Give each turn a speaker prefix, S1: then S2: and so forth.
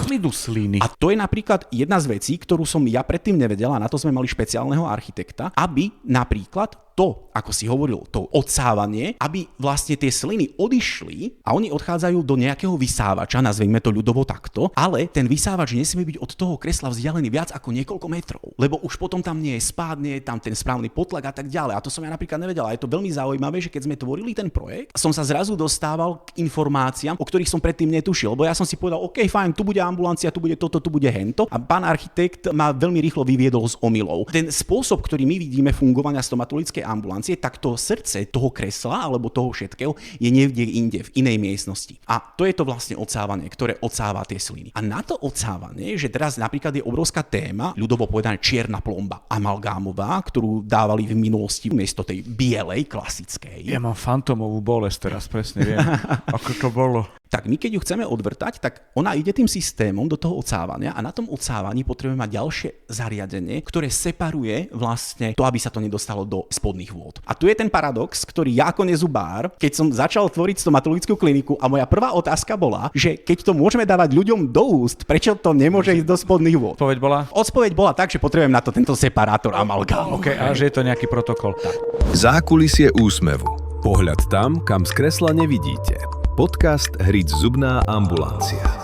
S1: idú sliny.
S2: A to je napríklad jedna z vecí, ktorú som ja predtým nevedela, na to sme mali špeciálneho architekta, aby napríklad to, ako si hovoril, to odsávanie, aby vlastne tie sliny odišli a oni odchádzajú do nejakého vysávača, nazvime to ľudovo takto, ale ten vysávač nesmie byť od toho kresla vzdialený viac ako niekoľko metrov, lebo už potom tam nie je spád, nie je tam ten správny potlak a tak ďalej. A to som ja napríklad nevedela. Je to veľmi zaujímavé, že keď sme tvorili ten projekt, som sa zrazu dostával k informáciám, o ktorých som predtým netušil, lebo ja som si povedal, OK, fajn, tu bude ambulancia, tu bude toto, tu bude hento, a pán architekt ma veľmi rýchlo vyviedol z omylov. Ten spôsob, ktorý my vidíme fungovania stomatologickej ambulancie, tak to srdce toho kresla alebo toho všetkého je niekde inde, v inej miestnosti. A to je to vlastne odsávanie, ktoré odsáva tie sliny. A na to odsávanie, že teraz napríklad je obrovská téma, ľudovo povedané čierna plomba amalgámová, ktorú dávali v minulosti miesto tej bielej, klasickej.
S1: Ja mám fantomovú bolesť teraz, presne viem, ako to bolo.
S2: Tak my keď ju chceme odvrtať, tak ona ide tým systémom do toho odsávania a na tom odsávaní potrebujeme mať ďalšie zariadenie, ktoré separuje vlastne to, aby sa to nedostalo do spodných vôd. A tu je ten paradox, ktorý ja ako nezubár, keď som začal tvoriť stomatologickú kliniku a moja prvá otázka bola, že keď to môžeme dávať ľuďom do úst, prečo to nemôže ísť do spodných vôd?
S1: Odpoveď bola?
S2: Odpoveď bola tak, že potrebujem na to tento separátor amalgámu.
S1: OK, a že je to nejaký protokol.
S3: Zákulisie úsmevu. Pohľad tam, kam z kresla nevidíte. Podcast Hric zubná ambulancia.